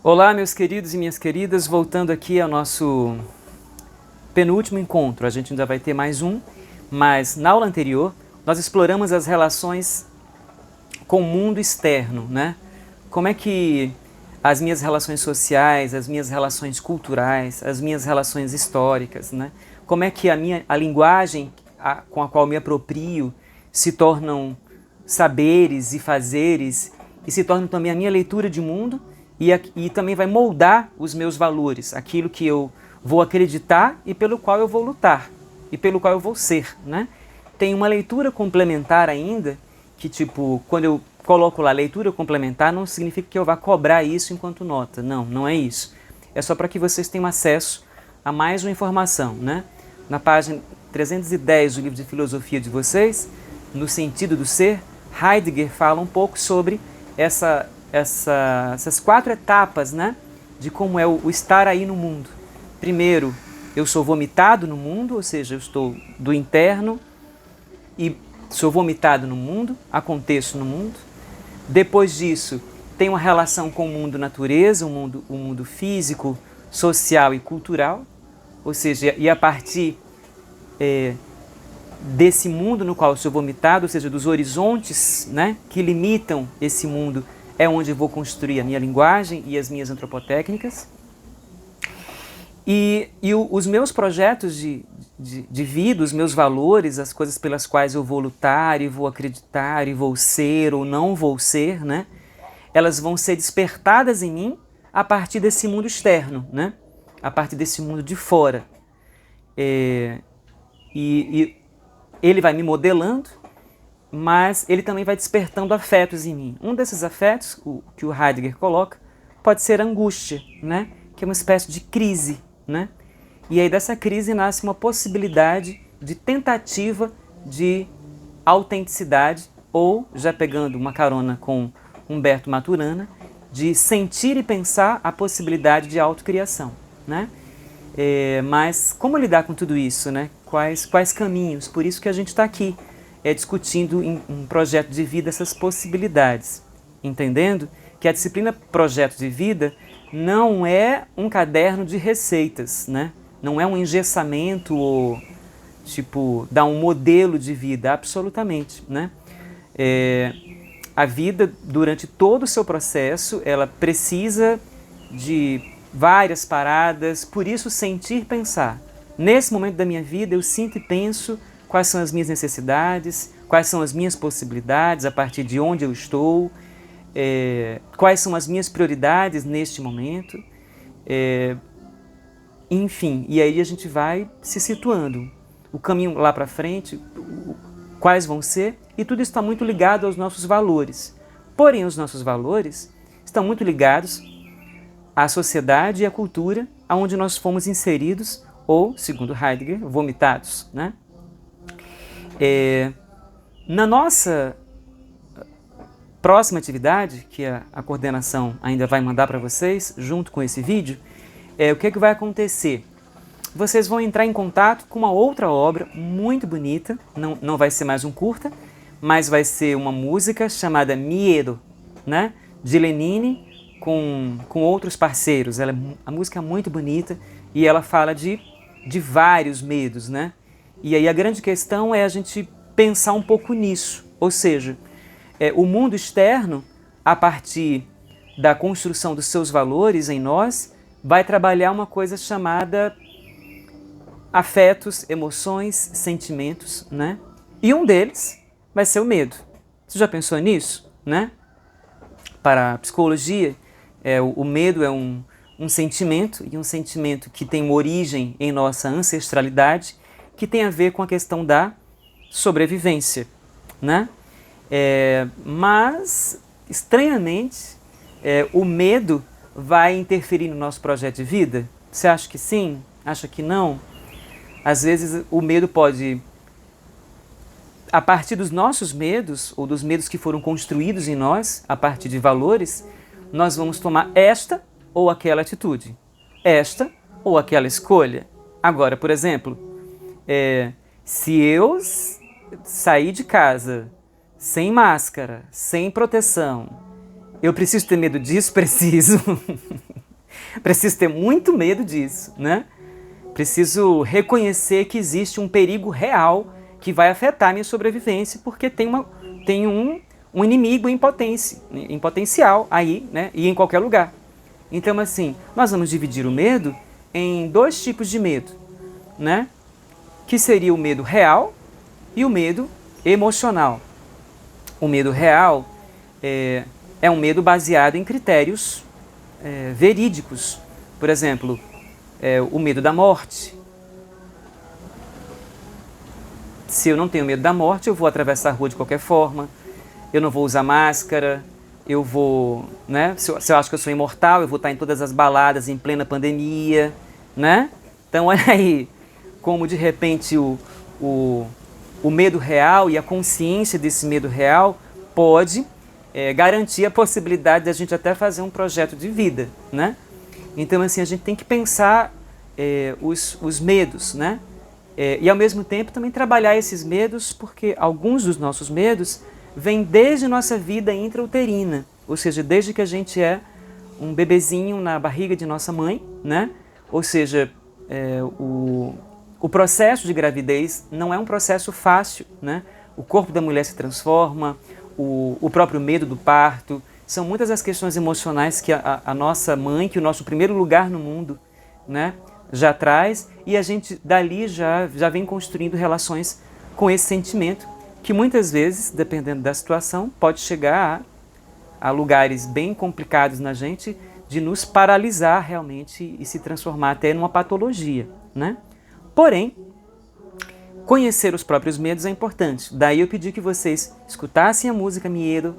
Olá, meus queridos e minhas queridas, voltando aqui ao nosso penúltimo encontro. A gente ainda vai ter mais um, mas na aula anterior nós exploramos as relações com o mundo externo, né? Como é que as minhas relações sociais, as minhas relações culturais, as minhas relações históricas, né? Como é que a linguagem com a qual me aproprio se tornam saberes e fazeres e se tornam também a minha leitura de mundo e também vai moldar os meus valores, aquilo que eu vou acreditar e pelo qual eu vou lutar e pelo qual eu vou ser, né? Tem uma leitura complementar ainda que, tipo, quando eu coloco lá leitura complementar, não significa que eu vá cobrar isso enquanto nota. Não, não é isso. É só para que vocês tenham acesso a mais uma informação, né? Na página 310 do livro de filosofia de vocês, no sentido do ser, Heidegger fala um pouco sobre essas quatro etapas, né? De como é o estar aí no mundo. Primeiro, eu sou vomitado no mundo, ou seja, eu estou do interno e sou vomitado no mundo, aconteço no mundo. Depois disso, tem uma relação com o mundo natureza, o mundo físico, social e cultural. Ou seja, e a partir desse mundo no qual eu sou vomitado, ou seja, dos horizontes, né, que limitam esse mundo, é onde eu vou construir a minha linguagem e as minhas antropotécnicas. Os meus projetos de vida, os meus valores, as coisas pelas quais eu vou lutar e vou acreditar e vou ser ou não vou ser, né? Elas vão ser despertadas em mim a partir desse mundo externo, né? A partir desse mundo de fora. E ele vai me modelando, mas ele também vai despertando afetos em mim. Um desses afetos, que o Heidegger coloca, pode ser a angústia, né? Que é uma espécie de crise, né? E aí dessa crise nasce uma possibilidade de tentativa de autenticidade, ou, já pegando uma carona com Humberto Maturana, de sentir e pensar a possibilidade de autocriação, né? Mas como lidar com tudo isso, né? Quais caminhos? Por isso que a gente está aqui discutindo em um projeto de vida essas possibilidades, entendendo que a disciplina projeto de vida não é um caderno de receitas, né? Não é um engessamento ou, tipo, dar um modelo de vida, absolutamente, né? A vida, durante todo o seu processo, ela precisa de várias paradas, por isso sentir, pensar. Nesse momento da minha vida, eu sinto e penso quais são as minhas necessidades, quais são as minhas possibilidades, a partir de onde eu estou, quais são as minhas prioridades neste momento, enfim, e aí a gente vai se situando. O caminho lá para frente, quais vão ser, e tudo está muito ligado aos nossos valores. Porém, os nossos valores estão muito ligados à sociedade e à cultura onde nós fomos inseridos, ou, segundo Heidegger, vomitados, né? Na nossa próxima atividade, que a coordenação ainda vai mandar para vocês, junto com esse vídeo, o que vai acontecer? Vocês vão entrar em contato com uma outra obra muito bonita, não vai ser mais um curta, mas vai ser uma música chamada Miedo, né? De Lenine com outros parceiros. A música é muito bonita e ela fala de vários medos, né? E aí a grande questão é a gente pensar um pouco nisso, ou seja, o mundo externo, a partir da construção dos seus valores em nós, vai trabalhar uma coisa chamada afetos, emoções, sentimentos, né? E um deles vai ser o medo. Você já pensou nisso, né? Para a psicologia, o medo é um sentimento, e um sentimento que tem uma origem em nossa ancestralidade, que tem a ver com a questão da sobrevivência, né? Mas, estranhamente, o medo vai interferir no nosso projeto de vida? Você acha que sim? Acha que não? Às vezes o medo pode, a partir dos nossos medos, ou dos medos que foram construídos em nós, a partir de valores, nós vamos tomar esta ou aquela atitude, esta ou aquela escolha. Agora, por exemplo, se eu sair de casa sem máscara, sem proteção, eu preciso ter medo disso? Preciso. Preciso ter muito medo disso, né? Preciso reconhecer que existe um perigo real que vai afetar a minha sobrevivência, porque tem um inimigo em potencial aí, né? E em qualquer lugar. Então, assim, nós vamos dividir o medo em dois tipos de medo, né? Que seria o medo real e o medo emocional. O medo real é um medo baseado em critérios verídicos. Por exemplo, o medo da morte. Se eu não tenho medo da morte, eu vou atravessar a rua de qualquer forma, eu não vou usar máscara, eu vou, né? Se eu acho que eu sou imortal, eu vou estar em todas as baladas em plena pandemia, né? Então, olha aí como de repente o medo real e a consciência desse medo real pode garantir a possibilidade de a gente até fazer um projeto de vida, né? Então, assim, a gente tem que pensar os medos, né? E ao mesmo tempo também trabalhar esses medos, porque alguns dos nossos medos vêm desde nossa vida intrauterina, ou seja, desde que a gente é um bebezinho na barriga de nossa mãe, né? Ou seja, o processo de gravidez não é um processo fácil, né? O corpo da mulher se transforma, o próprio medo do parto, são muitas as questões emocionais que a nossa mãe, que o nosso primeiro lugar no mundo, né, já traz, e a gente dali já vem construindo relações com esse sentimento, que muitas vezes, dependendo da situação, pode chegar a lugares bem complicados na gente, de nos paralisar realmente e se transformar até numa patologia, né? Porém, conhecer os próprios medos é importante. Daí eu pedi que vocês escutassem a música Miedo,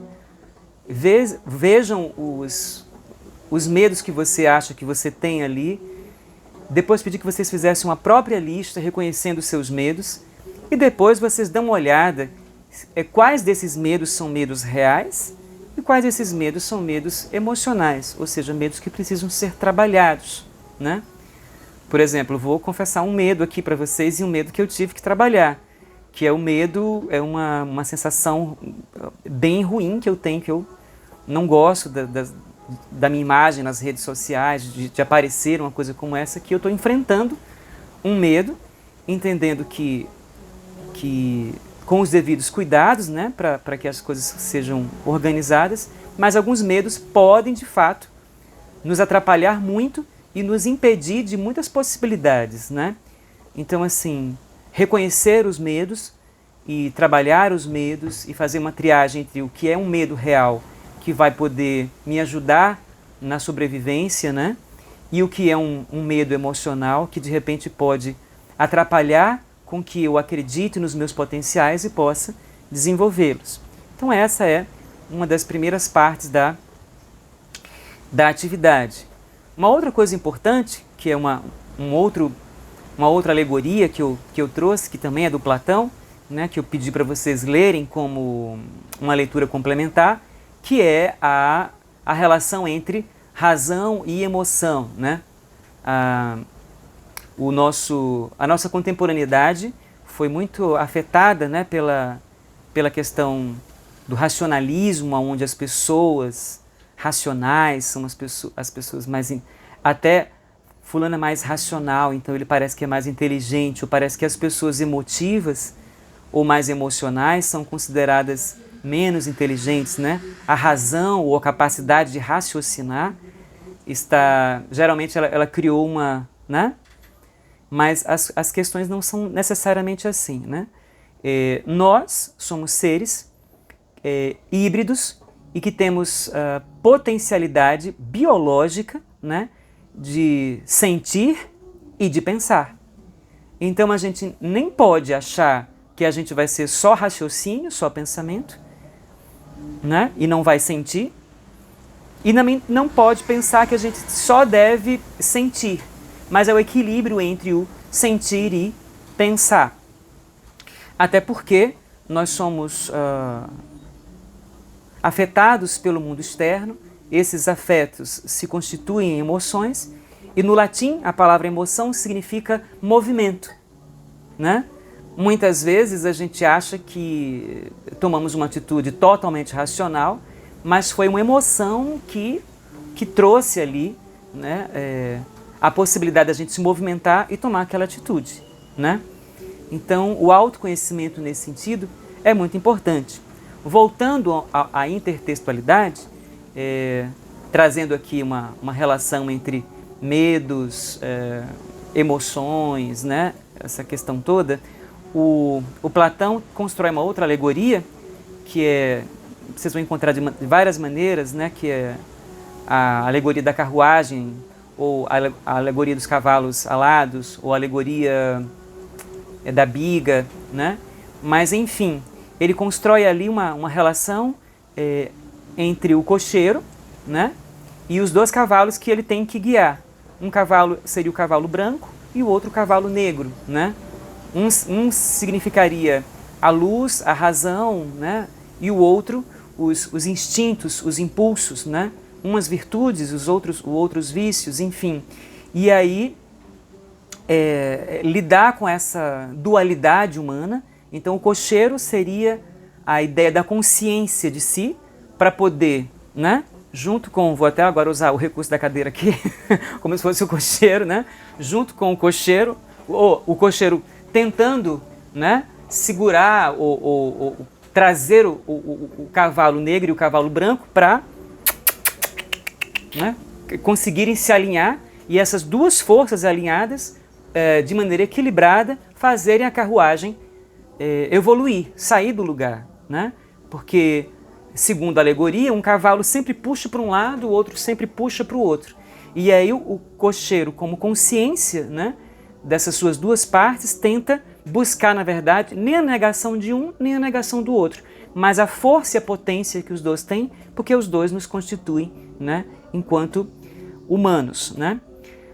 vejam os medos que você acha que você tem ali. Depois pedi que vocês fizessem uma própria lista reconhecendo os seus medos. E depois vocês dão uma olhada quais desses medos são medos reais e quais desses medos são medos emocionais, ou seja, medos que precisam ser trabalhados, né? Por exemplo, vou confessar um medo aqui para vocês e um medo que eu tive que trabalhar, que é o medo, é uma sensação bem ruim que eu tenho, que eu não gosto da minha imagem nas redes sociais, de aparecer uma coisa como essa, que eu estou enfrentando um medo, entendendo que com os devidos cuidados, né, para que as coisas sejam organizadas, mas alguns medos podem, de fato, nos atrapalhar muito e nos impedir de muitas possibilidades, né? Então, assim, reconhecer os medos e trabalhar os medos e fazer uma triagem entre o que é um medo real, que vai poder me ajudar na sobrevivência, né? E o que é um medo emocional, que de repente pode atrapalhar com que eu acredite nos meus potenciais e possa desenvolvê-los. Então essa é uma das primeiras partes da atividade. Uma outra coisa importante, que é uma outra alegoria que eu trouxe, que também é do Platão, né, que eu pedi para vocês lerem como uma leitura complementar, que é a relação entre razão e emoção, né? A nossa contemporaneidade foi muito afetada, né, pela questão do racionalismo, onde as pessoas racionais são as pessoas mais... Até fulano é mais racional, então ele parece que é mais inteligente, ou parece que as pessoas emotivas ou mais emocionais são consideradas menos inteligentes, né? A razão ou a capacidade de raciocinar geralmente ela criou uma, né? Mas as questões não são necessariamente assim, né? Nós somos seres híbridos e que temos potencialidade biológica, né, de sentir e de pensar. Então a gente nem pode achar que a gente vai ser só raciocínio, só pensamento, né, e não vai sentir, e também não pode pensar que a gente só deve sentir, mas é o equilíbrio entre o sentir e pensar. Até porque nós somos afetados pelo mundo externo, esses afetos se constituem em emoções, e no latim a palavra emoção significa movimento, né? Muitas vezes a gente acha que tomamos uma atitude totalmente racional, mas foi uma emoção que trouxe ali né, a possibilidade da gente se movimentar e tomar aquela atitude, né? Então, o autoconhecimento nesse sentido é muito importante. Voltando à intertextualidade, trazendo aqui uma relação entre medos, emoções, né, essa questão toda, o Platão constrói uma outra alegoria, que vocês vão encontrar de várias maneiras, né, que é a alegoria da carruagem, ou a alegoria dos cavalos alados, ou a alegoria da biga, né? Mas, enfim, ele constrói ali uma relação entre o cocheiro, né, e os dois cavalos que ele tem que guiar. Um cavalo seria o cavalo branco e o outro o cavalo negro, né? Um significaria a luz, a razão, né? E o outro os instintos, os impulsos, né? Umas virtudes, os outros vícios, enfim. E aí, lidar com essa dualidade humana. Então, o cocheiro seria a ideia da consciência de si, para poder, né? Junto com, vou até agora usar o recurso da cadeira aqui, como se fosse o cocheiro, né? Junto com o cocheiro tentando, né, segurar ou trazer o cavalo negro e o cavalo branco para, né, conseguirem se alinhar, e essas duas forças alinhadas, de maneira equilibrada, fazerem a carruagem evoluir, sair do lugar, né? Porque, segundo a alegoria, um cavalo sempre puxa para um lado, o outro sempre puxa para o outro. E aí o cocheiro, como consciência, né, dessas suas duas partes, tenta buscar, na verdade, nem a negação de um, nem a negação do outro, mas a força e a potência que os dois têm, porque os dois nos constituem, né, enquanto humanos, né?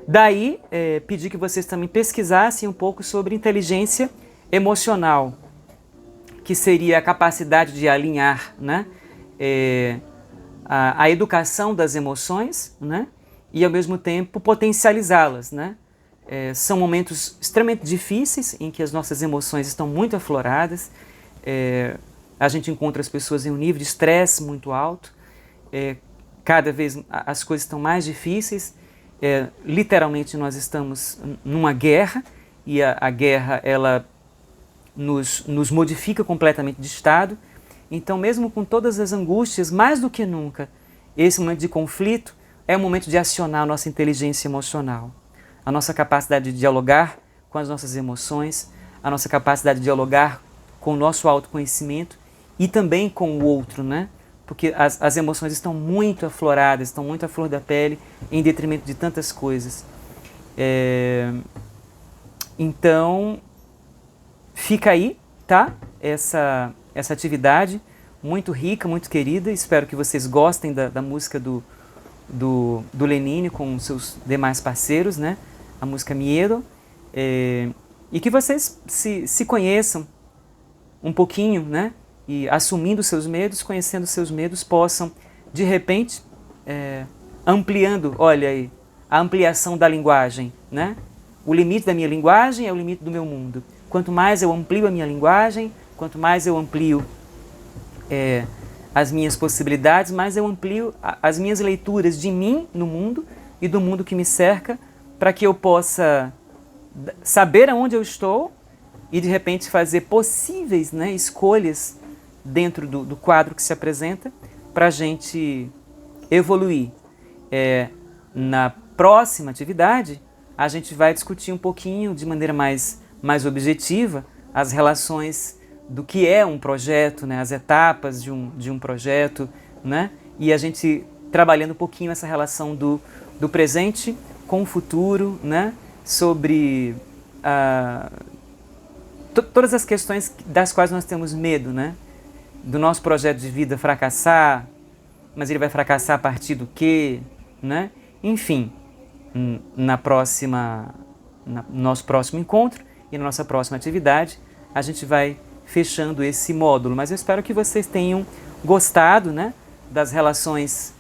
Daí, pedi que vocês também pesquisassem um pouco sobre inteligência emocional, que seria a capacidade de alinhar, né, a educação das emoções, né, e ao mesmo tempo potencializá-las, né? São momentos extremamente difíceis em que as nossas emoções estão muito afloradas, a gente encontra as pessoas em um nível de estresse muito alto, cada vez as coisas estão mais difíceis, literalmente nós estamos numa guerra, e a guerra ela nos modifica completamente de estado. Então, mesmo com todas as angústias, mais do que nunca, esse momento de conflito é o momento de acionar a nossa inteligência emocional, a nossa capacidade de dialogar com as nossas emoções, a nossa capacidade de dialogar com o nosso autoconhecimento e também com o outro, né? Porque as emoções estão muito afloradas, estão muito à flor da pele, em detrimento de tantas coisas. Então, fica aí, tá? Essa atividade muito rica, muito querida. Espero que vocês gostem da música do Lenine com seus demais parceiros, né? A música Miedo. E que vocês se conheçam um pouquinho, né? E assumindo seus medos, conhecendo seus medos, possam, de repente, ampliando, olha aí, a ampliação da linguagem, né? O limite da minha linguagem é o limite do meu mundo. Quanto mais eu amplio a minha linguagem, quanto mais eu amplio as minhas possibilidades, mais eu amplio as minhas leituras de mim no mundo e do mundo que me cerca, para que eu possa saber aonde eu estou e, de repente, fazer possíveis, né, escolhas dentro do quadro que se apresenta para a gente evoluir. Na próxima atividade, a gente vai discutir um pouquinho, de maneira mais objetiva, as relações do que é um projeto, né, as etapas de um projeto, né, e a gente trabalhando um pouquinho essa relação do presente com o futuro, né, sobre todas as questões das quais nós temos medo, né, do nosso projeto de vida fracassar, mas ele vai fracassar a partir do quê, né? Enfim, no nosso próximo encontro e na nossa próxima atividade, a gente vai fechando esse módulo. Mas eu espero que vocês tenham gostado, né, das relações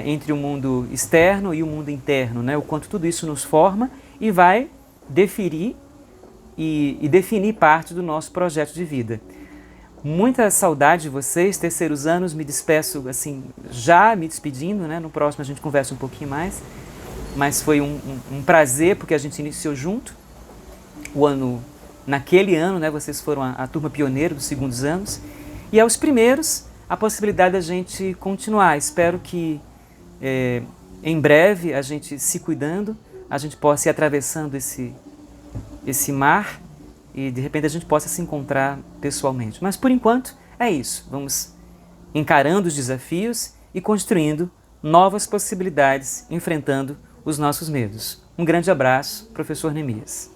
entre o mundo externo e o mundo interno, né? O quanto tudo isso nos forma e vai definir parte do nosso projeto de vida. Muita saudade de vocês, terceiros anos, me despeço assim, já me despedindo, né? No próximo a gente conversa um pouquinho mais. mas foi um prazer, porque a gente iniciou junto o ano, naquele ano, né, vocês foram a turma pioneira dos segundos anos, e aos primeiros, a possibilidade da gente continuar. Espero que em breve, a gente se cuidando, a gente possa ir atravessando esse mar e de repente a gente possa se encontrar pessoalmente. Mas por enquanto é isso, vamos encarando os desafios e construindo novas possibilidades, enfrentando os nossos medos. Um grande abraço, professor Neemias.